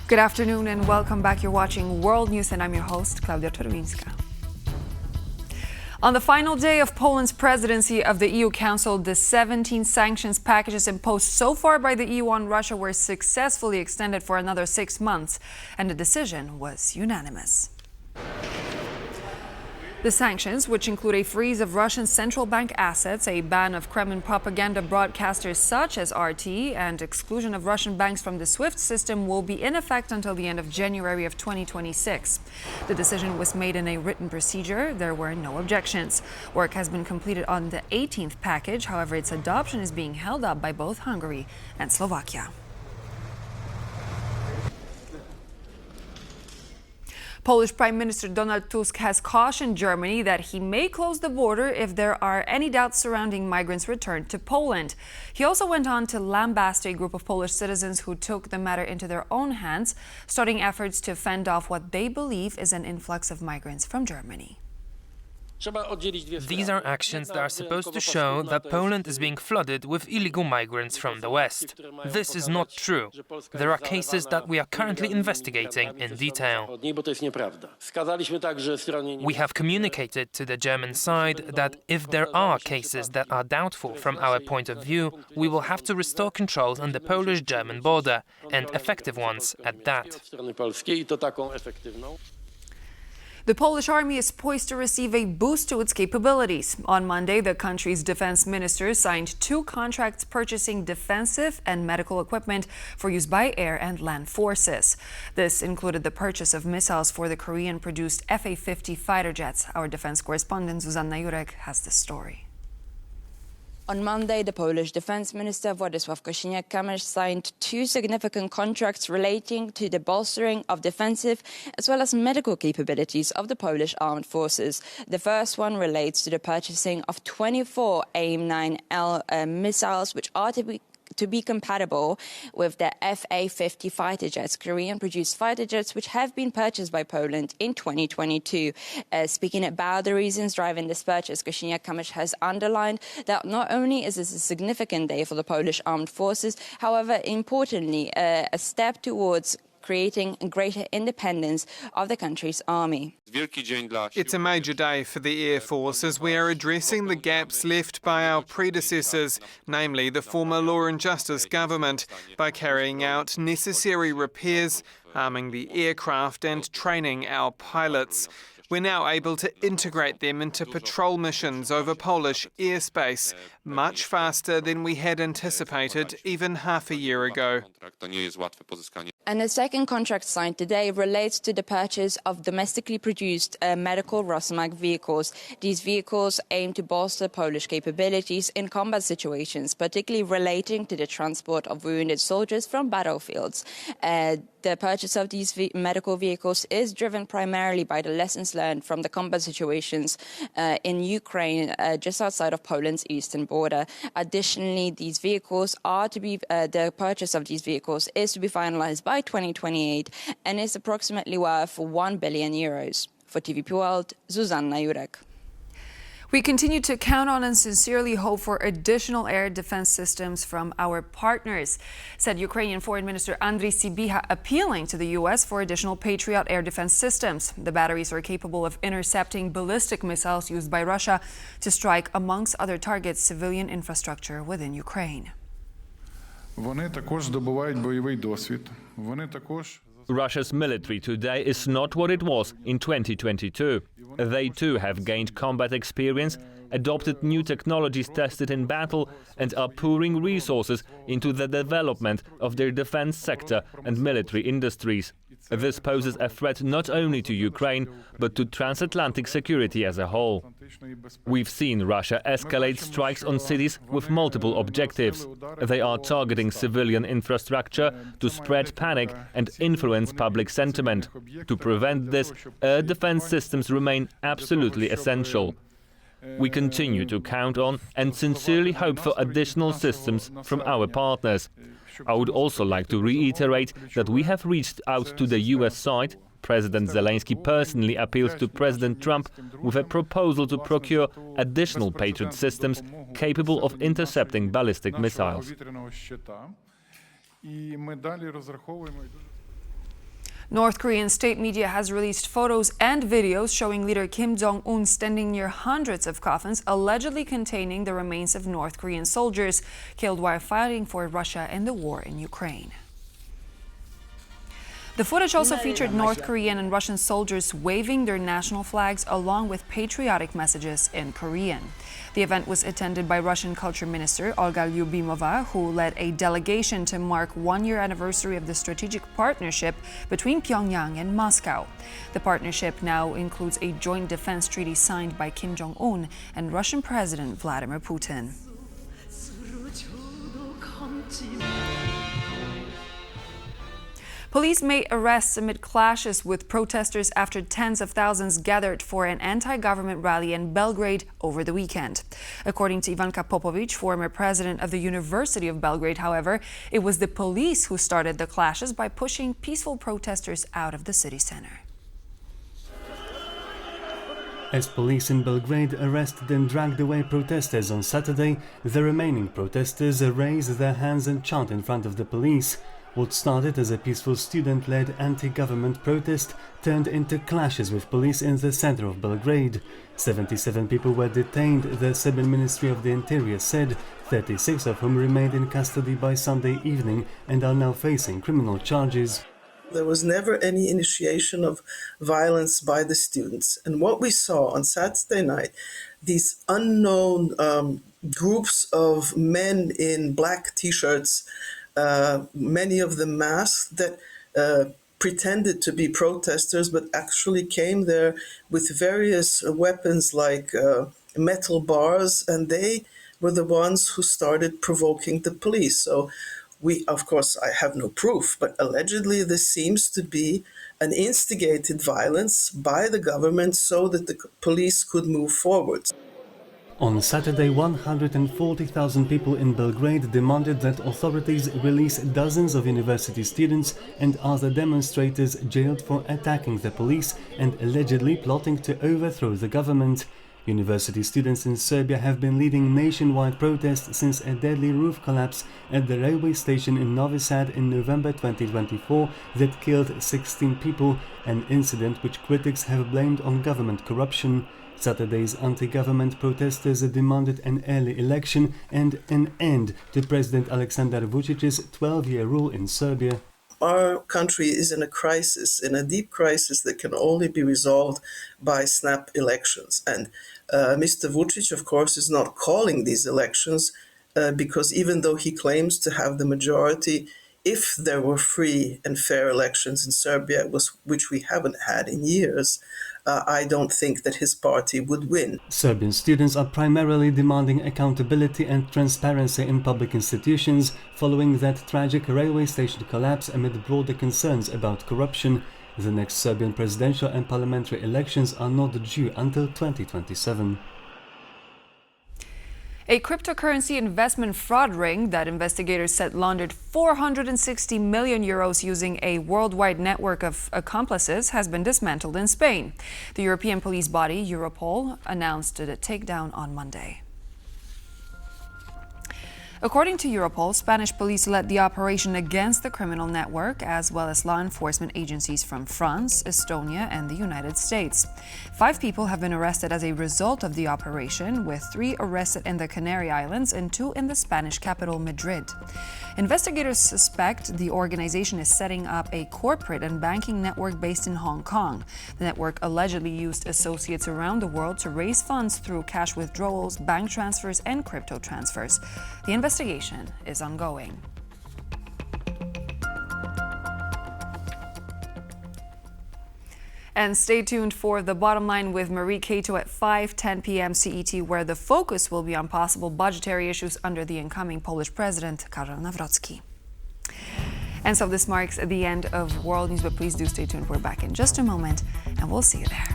Good afternoon and welcome back. You're watching World News and I'm your host, Klaudia Czerwińska. On the final day of Poland's presidency of the EU Council, the 17 sanctions packages imposed so far by the EU on Russia were successfully extended for another 6 months, and the decision was unanimous. The sanctions, which include a freeze of Russian central bank assets, a ban of Kremlin propaganda broadcasters such as RT, and exclusion of Russian banks from the SWIFT system, will be in effect until the end of January of 2026. The decision was made in a written procedure. There were no objections. Work has been completed on the 18th package. However, its adoption is being held up by both Hungary and Slovakia. Polish Prime Minister Donald Tusk has cautioned Germany that he may close the border if there are any doubts surrounding migrants' return to Poland. He also went on to lambast a group of Polish citizens who took the matter into their own hands, starting efforts to fend off what they believe is an influx of migrants from Germany. These are actions that are supposed to show that Poland is being flooded with illegal migrants from the West. This is not true. There are cases that we are currently investigating in detail. We have communicated to the German side that if there are cases that are doubtful from our point of view, we will have to restore controls on the Polish-German border, and effective ones at that. The Polish army is poised to receive a boost to its capabilities. On Monday, the country's defense minister signed 2 contracts purchasing defensive and medical equipment for use by air and land forces. This included the purchase of missiles for the Korean-produced Fa-50 fighter jets. Our defense correspondent Zuzanna Jurek has the story. On Monday, the Polish Defense Minister Władysław Kosiniak-Kamysz signed 2 significant contracts relating to the bolstering of defensive as well as medical capabilities of the Polish armed forces. The first one relates to the purchasing of 24 AIM-9L missiles, which are to be compatible with the Fa-50 fighter jets, Korean-produced fighter jets, which have been purchased by Poland in 2022. Speaking about the reasons driving this purchase, Kosiniak-Kamysz has underlined that not only is this a significant day for the Polish armed forces, however, importantly, a step towards creating greater independence of the country's army. It's a major day for the Air Force as we are addressing the gaps left by our predecessors, namely the former Law and Justice government, by carrying out necessary repairs, arming the aircraft and training our pilots. We're now able to integrate them into patrol missions over Polish airspace, much faster than we had anticipated even half a year ago. And the second contract signed today relates to the purchase of domestically produced medical Rosmag vehicles. These vehicles aim to bolster Polish capabilities in combat situations, particularly relating to the transport of wounded soldiers from battlefields. The purchase of these medical vehicles is driven primarily by the lessons learned from the combat situations in Ukraine, just outside of Poland's eastern border. Additionally, these vehicles are to be the purchase of these vehicles is to be finalized by 2028 and is approximately worth 1 billion euros. For TVP World, Zuzanna Jurek. We continue to count on and sincerely hope for additional air defense systems from our partners, said Ukrainian Foreign Minister Andriy Sybiha, appealing to the U.S. for additional Patriot air defense systems. The batteries are capable of intercepting ballistic missiles used by Russia to strike, amongst other targets, civilian infrastructure within Ukraine. Russia's military today is not what it was in 2022. They too have gained combat experience, adopted new technologies tested in battle, and are pouring resources into the development of their defense sector and military industries. This poses a threat not only to Ukraine, but to transatlantic security as a whole. We've seen Russia escalate strikes on cities with multiple objectives. They are targeting civilian infrastructure to spread panic and influence public sentiment. To prevent this, air defense systems remain absolutely essential. We continue to count on and sincerely hope for additional systems from our partners. I would also like to reiterate that we have reached out to the US side. President Zelensky personally appealed to President Trump with a proposal to procure additional Patriot systems capable of intercepting ballistic missiles. North Korean state media has released photos and videos showing leader Kim Jong-un standing near hundreds of coffins allegedly containing the remains of North Korean soldiers killed while fighting for Russia in the war in Ukraine. The footage also featured North Korean and Russian soldiers waving their national flags along with patriotic messages in Korean. The event was attended by Russian Culture Minister Olga Lyubimova, who led a delegation to mark one-year anniversary of the strategic partnership between Pyongyang and Moscow. The partnership now includes a joint defense treaty signed by Kim Jong-un and Russian President Vladimir Putin. Police made arrests amid clashes with protesters after tens of thousands gathered for an anti-government rally in Belgrade over the weekend. According to Ivanka Popovic, former president of the University of Belgrade, however, it was the police who started the clashes by pushing peaceful protesters out of the city center. As police in Belgrade arrested and dragged away protesters on Saturday, the remaining protesters raised their hands and chant in front of the police. What started as a peaceful student-led anti-government protest turned into clashes with police in the center of Belgrade. 77 people were detained, the Serbian Ministry of the Interior said, 36 of whom remained in custody by Sunday evening and are now facing criminal charges. There was never any initiation of violence by the students. And what we saw on Saturday night, these unknown groups of men in black t-shirts, many of them masked, that pretended to be protesters but actually came there with various weapons like metal bars, and they were the ones who started provoking the police. So of course, I have no proof, but allegedly this seems to be an instigated violence by the government so that the police could move forward. On Saturday, 140,000 people in Belgrade demanded that authorities release dozens of university students and other demonstrators jailed for attacking the police and allegedly plotting to overthrow the government. University students in Serbia have been leading nationwide protests since a deadly roof collapse at the railway station in Novi Sad in November 2024 that killed 16 people, an incident which critics have blamed on government corruption. Saturday's anti-government protesters demanded an early election and an end to President Aleksandar Vučić's 12-year rule in Serbia. Our country is in a crisis, in a deep crisis that can only be resolved by snap elections. And Mr. Vučić, of course, is not calling these elections because even though he claims to have the majority, if there were free and fair elections in Serbia, which we haven't had in years, I don't think that his party would win. Serbian students are primarily demanding accountability and transparency in public institutions following that tragic railway station collapse amid broader concerns about corruption. The next Serbian presidential and parliamentary elections are not due until 2027. A cryptocurrency investment fraud ring that investigators said laundered 460 million euros using a worldwide network of accomplices has been dismantled in Spain. The European police body, Europol, announced the takedown on Monday. According to Europol, Spanish police led the operation against the criminal network, as well as law enforcement agencies from France, Estonia, and the United States. 5 people have been arrested as a result of the operation, with 3 arrested in the Canary Islands and 2 in the Spanish capital, Madrid. Investigators suspect the organization is setting up a corporate and banking network based in Hong Kong. The network allegedly used associates around the world to raise funds through cash withdrawals, bank transfers, and crypto transfers. The investigation is ongoing. And stay tuned for The Bottom Line with Marie Cato at 5:10 p.m. CET, where the focus will be on possible budgetary issues under the incoming Polish president, Karol Nawrocki. And so this marks the end of World News, but please do stay tuned. We're back in just a moment, and we'll see you there.